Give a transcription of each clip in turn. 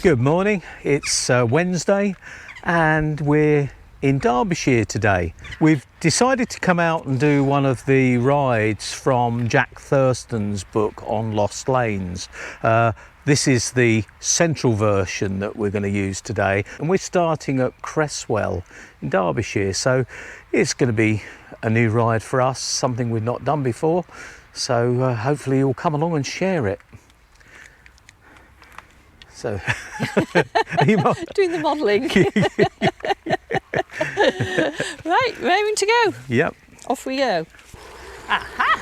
Good morning, it's Wednesday and we're in Derbyshire today. We've decided to come out and do one of the rides from Jack Thurston's book on Lost Lanes. This is the central version that we're going to use today, and we're starting at Creswell in Derbyshire, so it's going to be a new ride for us, something we've not done before, so hopefully you'll come along and share it. So, doing the modelling. Right, raring to go. Yep. Off we go. Aha!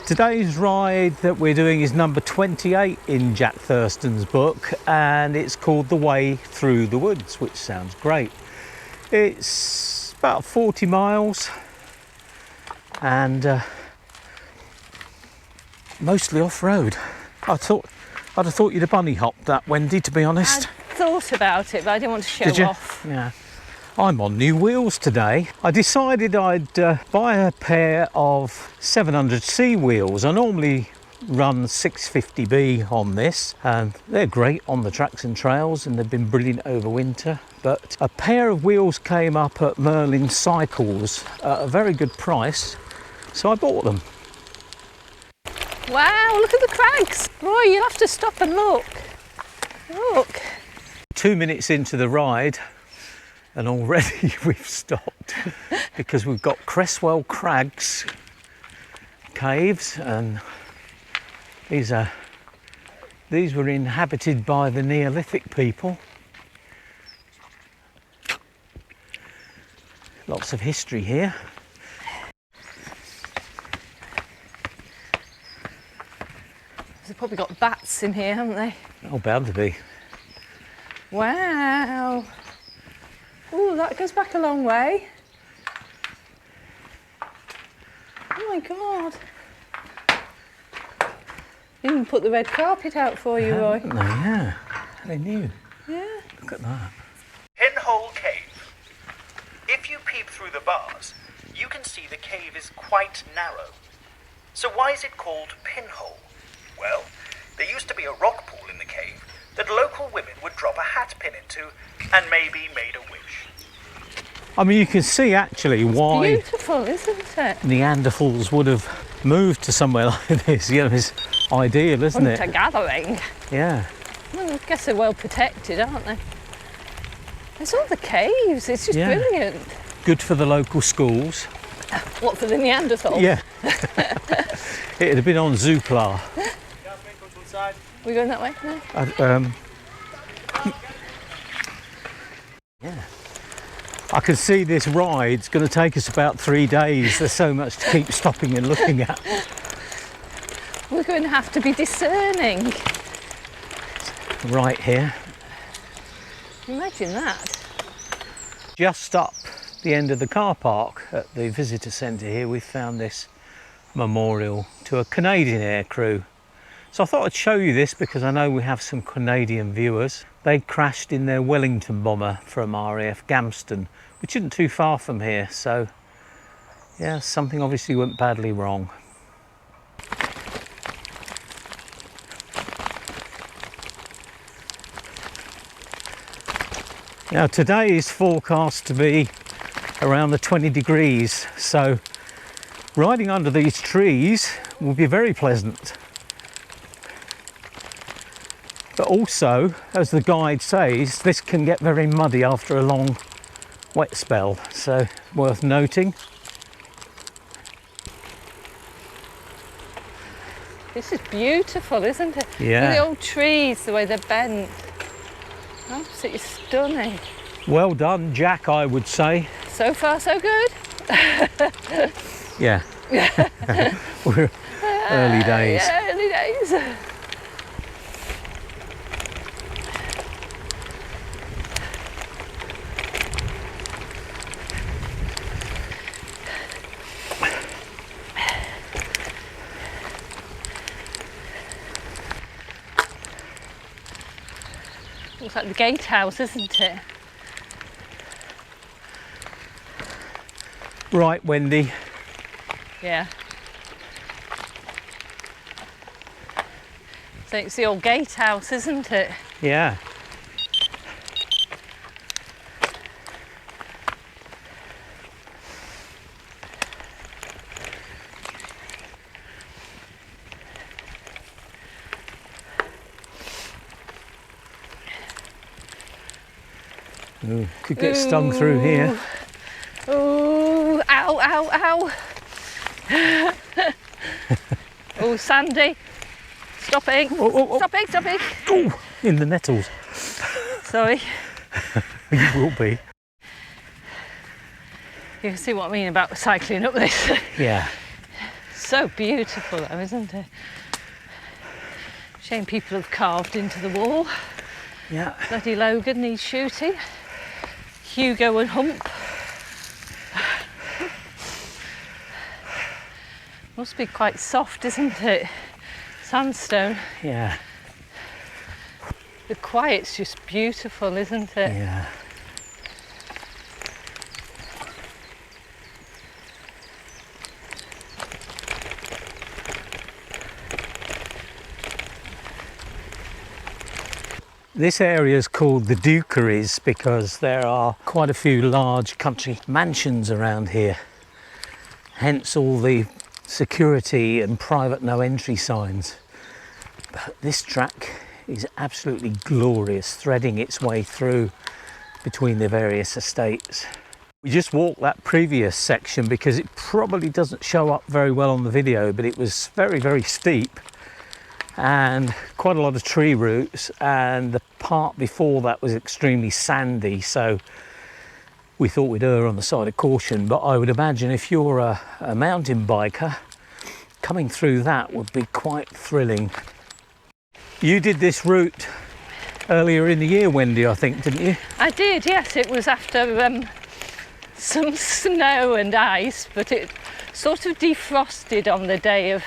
Today's ride that we're doing is number 28 in Jack Thurston's book, and it's called The Way Through the Woods, which sounds great. It's about 40 miles and mostly off-road. I'd have thought you'd have bunny hopped that, Wendy, to be honest. I thought about it, but I didn't want to show Did you? off. Yeah. I'm on new wheels today. I decided I'd buy a pair of 700C wheels. I normally run 650B on this, and they're great on the tracks and trails, and they've been brilliant over winter. But a pair of wheels came up at Merlin Cycles at a very good price, so I bought them. Wow, look at the crags. Roy, you'll have to stop and look. Look. 2 minutes into the ride and already we've stopped because we've got Creswell Crags caves, and these were inhabited by the Neolithic people. Lots of history here. They've probably got bats in here, haven't they? Oh, bound to be. Wow. Oh, that goes back a long way. Oh my God. Even put the red carpet out for you, Roy. Haven't they? Yeah, they knew. Yeah. Look at that. Pinhole Cave. If you peep through the bars, you can see the cave is quite narrow. So why is it called Pinhole? Well, there used to be a rock pool in the cave that local women would drop a hat pin into and maybe made a wish. I mean, you can see actually why Beautiful, isn't it? Neanderthals would have moved to somewhere like this. You know, it's ideal, isn't it? Hunter gathering. Yeah. Well, I guess they're well protected, aren't they? There's all the caves, it's just brilliant. Good for the local schools. What, for the Neanderthals? Yeah. It'd have been on Zoopla. We're going that way? No? Yeah. I can see this ride's going to take us about 3 days. There's so much to keep stopping and looking at. We're going to have to be discerning. Right here. Imagine that. Just up the end of the car park at the visitor centre here, we found this memorial to a Canadian air crew. So I thought I'd show you this because I know we have some Canadian viewers. They crashed in their Wellington bomber from RAF Gamston, which isn't too far from here. So yeah, something obviously went badly wrong. Now today is forecast to be around the 20 degrees, so riding under these trees will be very pleasant. But also, as the guide says, this can get very muddy after a long wet spell, so worth noting. This is beautiful, isn't it? Yeah. Look at the old trees, the way they're bent. Absolutely stunning. Well done, Jack, I would say. So far, so good. Yeah. We're early days. Yeah, early days. Looks like the gatehouse, isn't it? Right, Wendy. Yeah. So it's the old gatehouse, isn't it? Yeah. Ooh, could get stung through here. Ooh, ow, ow, ow. Oh, Sandy. Stopping. Oh, oh, oh. Stopping, stopping. Oh, in the nettles. Sorry. You will be. You can see what I mean about cycling up this. Yeah. So beautiful though, isn't it? Shame people have carved into the wall. Yeah. Bloody Logan needs shooting. Hugo and Hump. Must be quite soft, isn't it? Sandstone. Yeah. The quiet's just beautiful, isn't it? Yeah. This area is called the Dukeries because there are quite a few large country mansions around here. Hence all the security and private no entry signs. But this track is absolutely glorious, threading its way through between the various estates. We just walked that previous section because it probably doesn't show up very well on the video, but it was very, very steep and quite a lot of tree roots, and the part before that was extremely sandy, so we thought we'd err on the side of caution. But I would imagine if you're a mountain biker, coming through that would be quite thrilling. You did this route earlier in the year, Wendy, I think, didn't you? I did, yes. It was after some snow and ice, but it sort of defrosted on the day of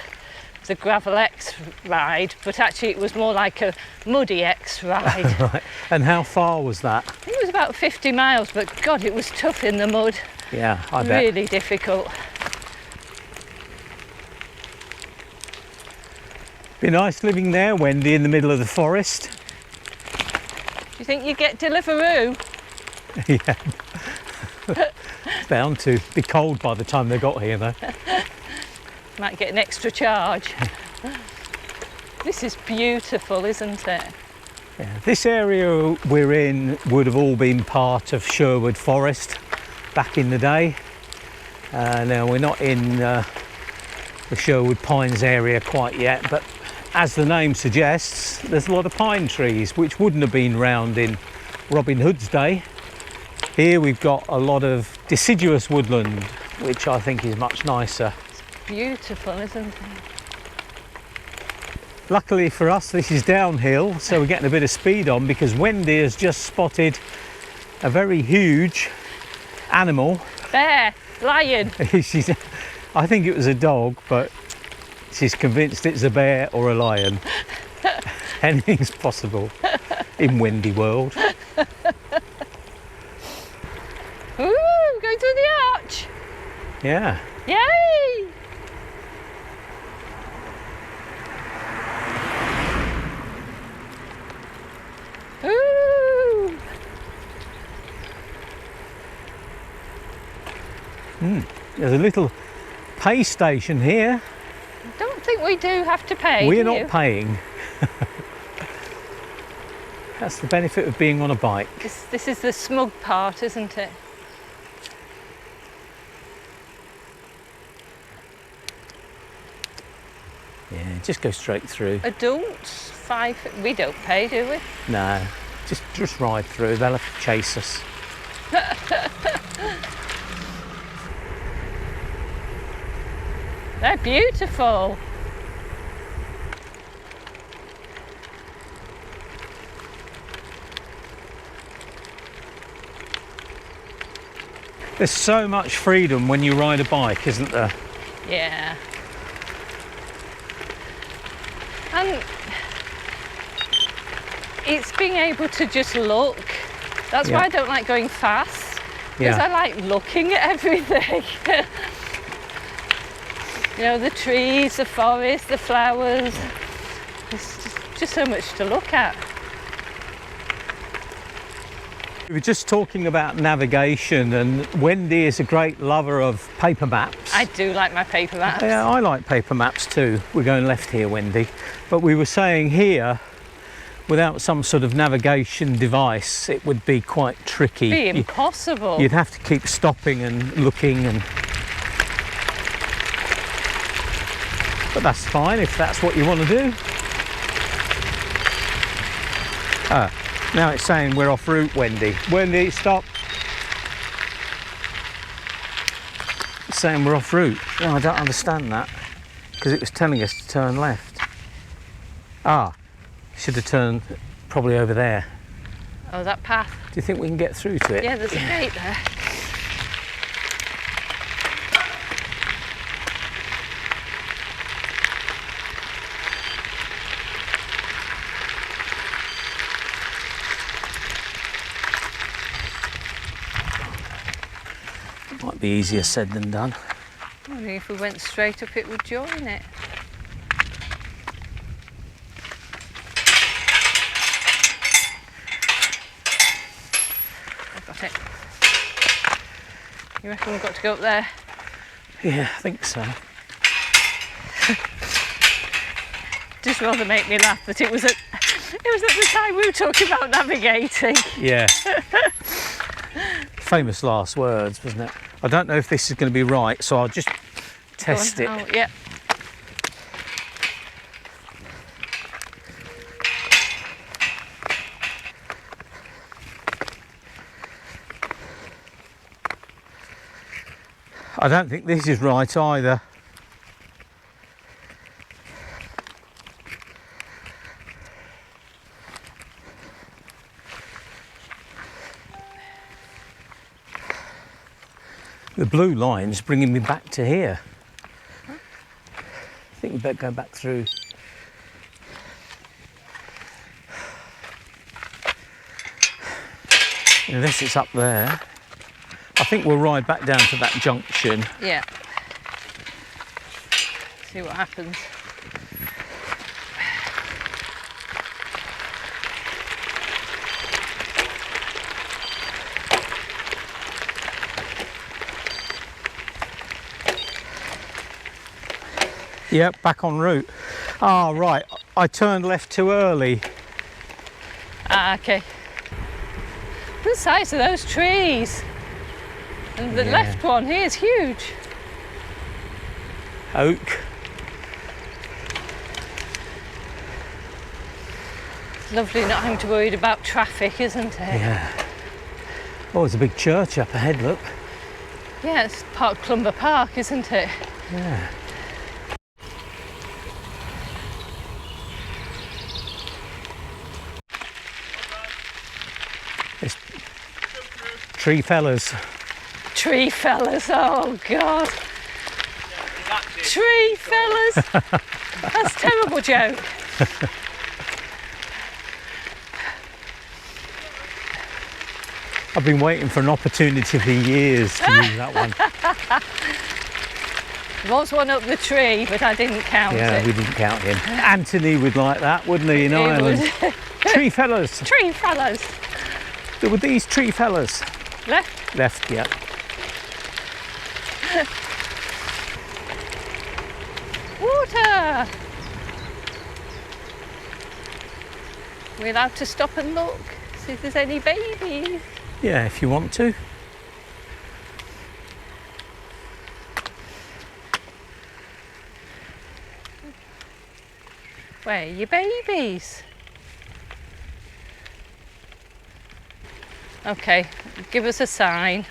the Gravel X ride, but actually it was more like a muddy X ride. Right. And how far was that? It was about 50 miles, but God, it was tough in the mud. Yeah, I bet. Really difficult. Be nice living there, Wendy, in the middle of the forest. Do you think you get Deliveroo? Yeah. Bound to be cold by the time they got here, though. Might get an extra charge. This is beautiful, isn't it? Yeah. This area we're in would have all been part of Sherwood Forest back in the day. Now we're not in the Sherwood Pines area quite yet, but as the name suggests, there's a lot of pine trees which wouldn't have been round in Robin Hood's day. Here we've got a lot of deciduous woodland, which I think is much nicer. Beautiful, isn't it? Luckily for us, this is downhill, so we're getting a bit of speed on because Wendy has just spotted a very huge animal. Bear, lion. I think it was a dog, but she's convinced it's a bear or a lion. Anything's possible in Wendy world. Ooh, going through the arch. Yeah. Yay! Ooh! There's a little pay station here. I don't think we do have to pay. We're do you? not paying. That's the benefit of being on a bike. This is the smug part, isn't it? Yeah, just go straight through. Adults, 5. We don't pay, do we? No, just ride through. They'll have to chase us. They're beautiful. There's so much freedom when you ride a bike, isn't there? Yeah. And it's being able to just look. That's why I don't like going fast, because I like looking at everything. You know, the trees, the forest, the flowers. There's just so much to look at. We were just talking about navigation, and Wendy is a great lover of paper maps. I do like my paper maps. Yeah, I like paper maps too. We're going left here, Wendy. But we were saying here, without some sort of navigation device, it would be quite tricky. It'd be impossible. You'd have to keep stopping and looking, but that's fine if that's what you want to do. Now it's saying we're off route, Wendy. Wendy, stop. It's saying we're off route. No, I don't understand that, because it was telling us to turn left. Should have turned probably over there. Oh, that path. Do you think we can get through to it? Yeah, there's a gate there. Might be easier said than done. I mean, if we went straight up, it would join it. I've got it. You reckon we've got to go up there? Yeah, I think so. Just rather make me laugh that it was at the time we were talking about navigating. Yeah. Famous last words, wasn't it? I don't know if this is going to be right, so I'll just test it. Oh, yeah. I don't think this is right either. The blue line's bringing me back to here. I think we better go back through. Unless it's up there. I think we'll ride back down to that junction. Yeah. See what happens. Yep, back en route. Ah, right. I turned left too early. Ah, okay. The size of those trees. And the Yeah. left one here is huge. Oak. It's lovely not having to worry about traffic, isn't it? Yeah. Oh, there's a big church up ahead, look. Yeah, it's Park Clumber Park, isn't it? Yeah. It's tree fellas. Tree fellas, oh God. Tree fellas. That's a terrible joke. I've been waiting for an opportunity for years to use that one. There was one up the tree, but I didn't count Yeah, it. we didn't count him. Anthony would like that, wouldn't he, in He Ireland? would. Tree fellas. Tree fellas. There were these tree fellas. Left. Left, yeah. Water. We're allowed to stop and look, see if there's any babies. Yeah, if you want to. Where are your babies? Okay, give us a sign.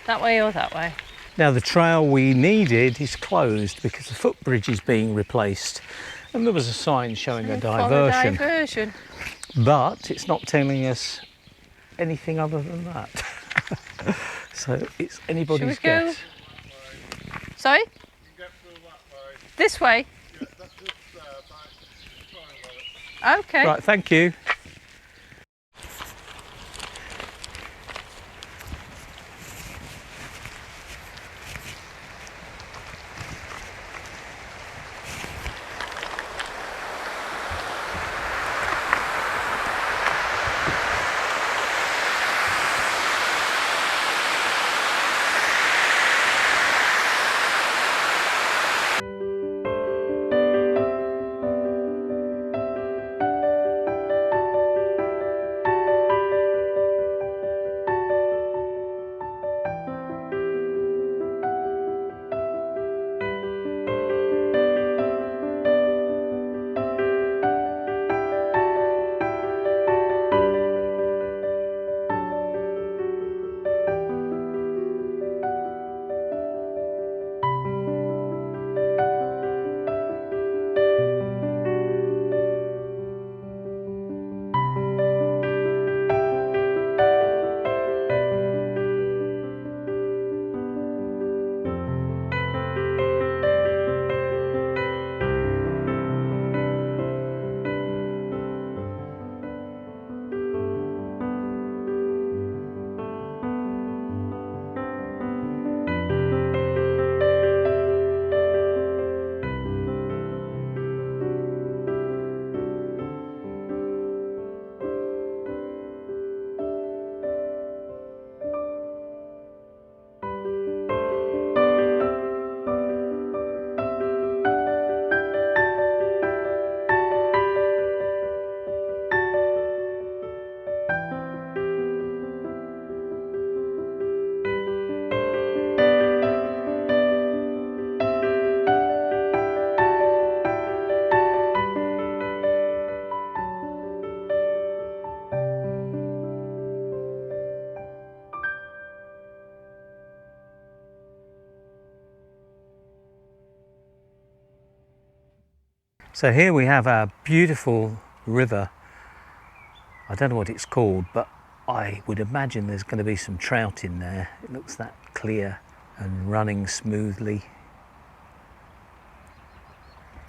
That way or that way? Now the trail we needed is closed because the footbridge is being replaced, and there was a sign showing a Follow diversion, diversion. but it's not telling us anything other than that. So it's anybody's Shall we go? guess. Sorry? You can get through that way. This way? Yeah, that's just by the toilet. Okay. Right, thank you. So here we have our beautiful river. I don't know what it's called, but I would imagine there's going to be some trout in there. It looks that clear and running smoothly.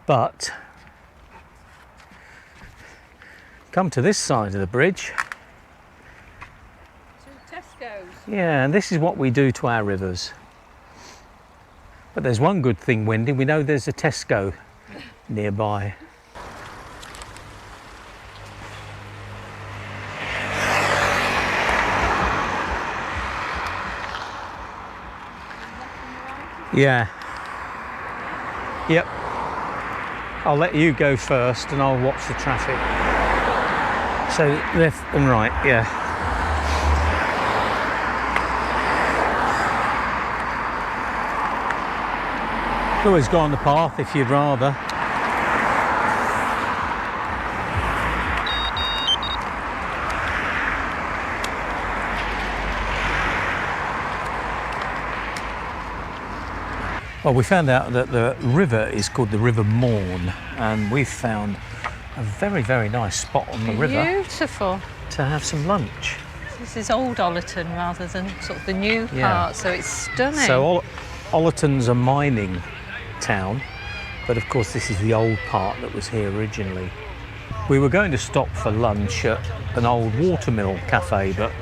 But come to this side of the bridge. To Tesco's. Yeah, and this is what we do to our rivers. But there's one good thing, Wendy, we know there's a Tesco nearby. Yeah. Yep. I'll let you go first and I'll watch the traffic. So left and right, yeah. You always go on the path if you'd rather. Well, we found out that the river is called the River Morn, and we've found a very, very nice spot on the river Beautiful. to have some lunch. This is old Ollerton rather than sort of the new part, so it's stunning. So Ollerton's a mining town, but of course this is the old part that was here originally. We were going to stop for lunch at an old watermill cafe, but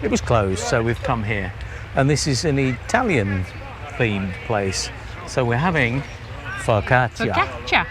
it was closed, so we've come here. And this is an Italian themed place, so we're having focaccia. Focaccia.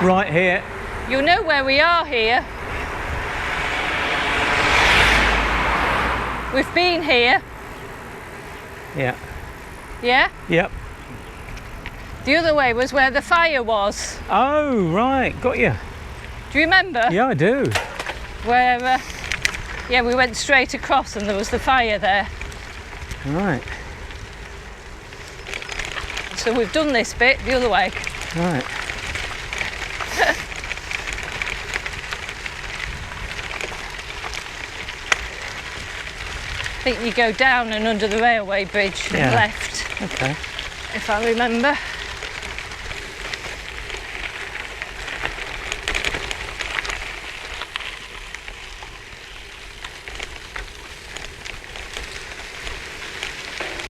Right here. You know where we are here. We've been here. Yeah. Yeah? Yep. The other way was where the fire was. Oh, right. Got you. Do you remember? Yeah, I do. Where, yeah, we went straight across and there was the fire there. Right. So we've done this bit the other way. Right. I think you go down and under the railway bridge and left, Okay. if I remember.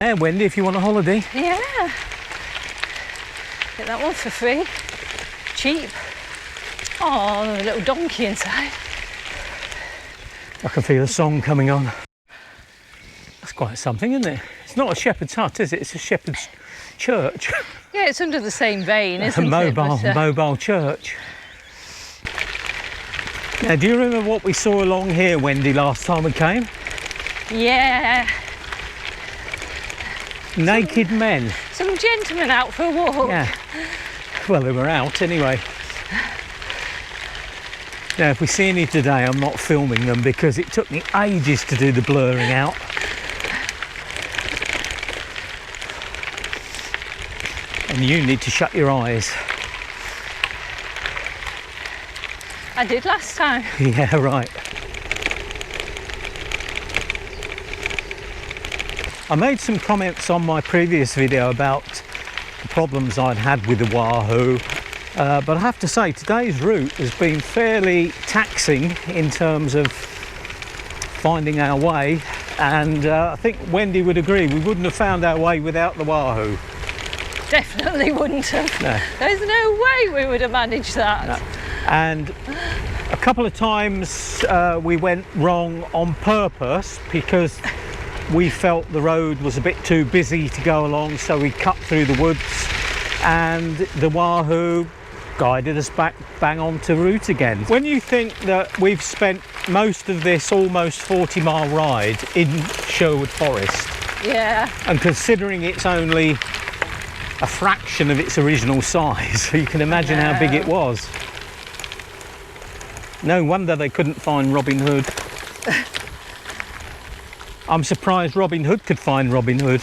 Hey, Wendy, if you want a holiday. Yeah. Get that one for free. Cheap. Oh, a little donkey inside. I can feel a song coming on. That's quite something, isn't it? It's not a shepherd's hut, is it? It's a shepherd's church. Yeah, it's under the same vein, isn't A mobile, it? But, mobile church. Now, do you remember what we saw along here, Wendy, last time we came? yeah. Naked men. Some gentlemen out for a walk. Yeah. Well, they were out anyway. Now, if we see any today, I'm not filming them because it took me ages to do the blurring out. And you need to shut your eyes. I did last time. Yeah, right. I made some comments on my previous video about the problems I'd had with the Wahoo But I have to say, today's route has been fairly taxing in terms of finding our way, and I think Wendy would agree, we wouldn't have found our way without the Wahoo. Definitely wouldn't have. No. There's no way we would have managed that. No. And a couple of times we went wrong on purpose because we felt the road was a bit too busy to go along, so we cut through the woods, and the Wahoo guided us back bang onto route again. When you think that we've spent most of this almost 40-mile ride in Sherwood Forest, Yeah. and considering it's only a fraction of its original size, you can imagine how big it was. No wonder they couldn't find Robin Hood. I'm surprised Robin Hood could find Robin Hood.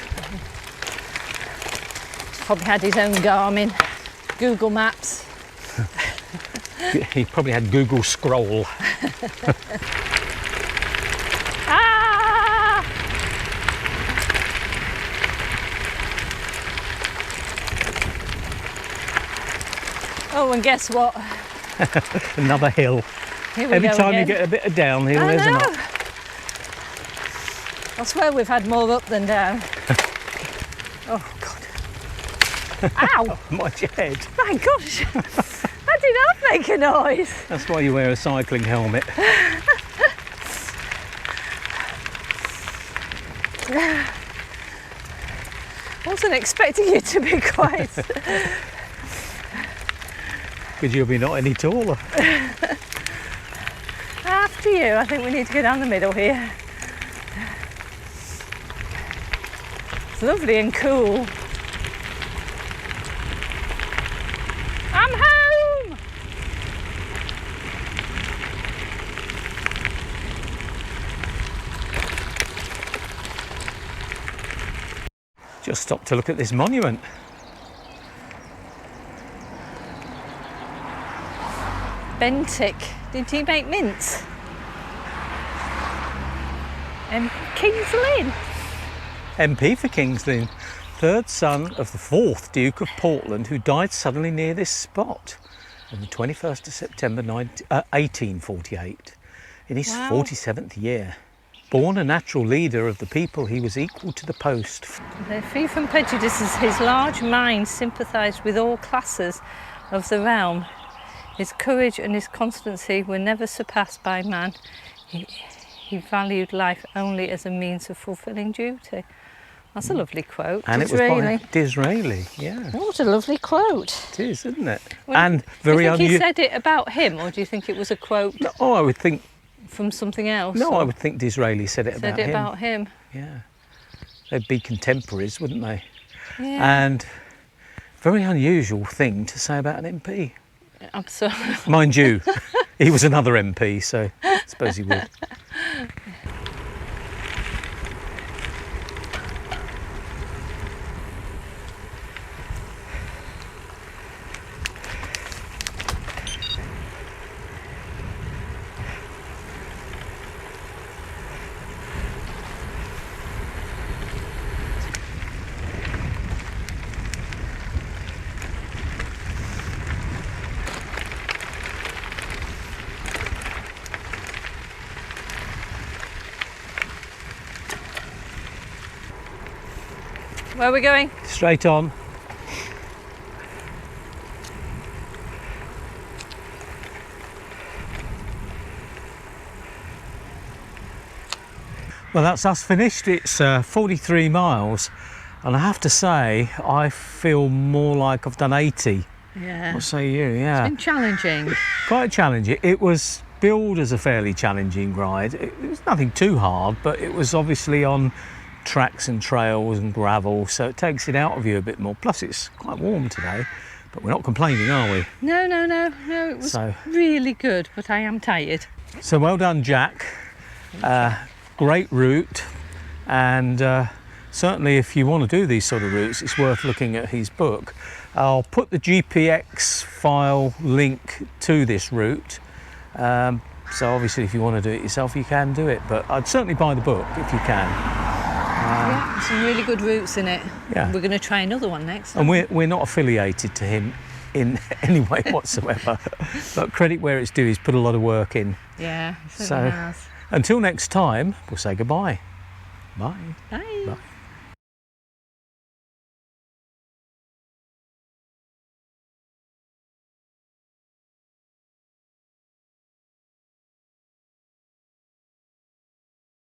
Probably had his own Garmin, Google Maps. He probably had Google Scroll. Ah! Oh, and guess what? Another hill. Here we Every go time you again. get a bit of downhill, I there's an know. up. I swear we've had more up than down. Oh, God. Ow! Mind your head. My gosh! That did not make a noise. That's why you wear a cycling helmet. Wasn't expecting you to be quite. Because you'll be not any taller. After you, I think we need to go down the middle here. It's lovely and cool. I'm home! Just stop to look at this monument. Bentic. Did he make mints? King's Lynn. MP for King's Lynn, third son of the fourth Duke of Portland, who died suddenly near this spot on the 21st of September 1848, in his Wow. 47th year. Born a natural leader of the people, he was equal to the post. Free from prejudices, his large mind sympathised with all classes of the realm. His courage and his constancy were never surpassed by man. He valued life only as a means of fulfilling duty. That's a lovely quote. And it was by Disraeli, yeah. What a lovely quote. It is, isn't it? Well, And do you very think he unusual. said it about him, or do you think it was a quote Oh, I would think. from something else? No, or I would think Disraeli said it said about it him. about him. Yeah, they'd be contemporaries, wouldn't they? Yeah. And very unusual thing to say about an MP. Absolutely. Mind you, he was another MP, so I suppose he would. Where are we going? Straight on. Well, that's us finished. It's 43 miles, and I have to say, I feel more like I've done 80. Yeah. What say you? Yeah. It's been challenging. Quite challenging. It was billed as a fairly challenging ride. It was nothing too hard, but it was obviously on tracks and trails and gravel, so it takes it out of you a bit more. Plus it's quite warm today, but we're not complaining, are we? No, it was So- really good, but I am tired. So well done, Jack. Great route, and certainly if you want to do these sort of routes, it's worth looking at his book. I'll put the GPX file link to this route, so obviously if you want to do it yourself you can do it, but I'd certainly buy the book if you can. Some really good routes in it. Yeah. We're going to try another one next. And we're not affiliated to him in any way whatsoever. But credit where it's due, he's put a lot of work in. Yeah, it So certainly has. until next time, we'll say goodbye. Bye. Bye. Bye.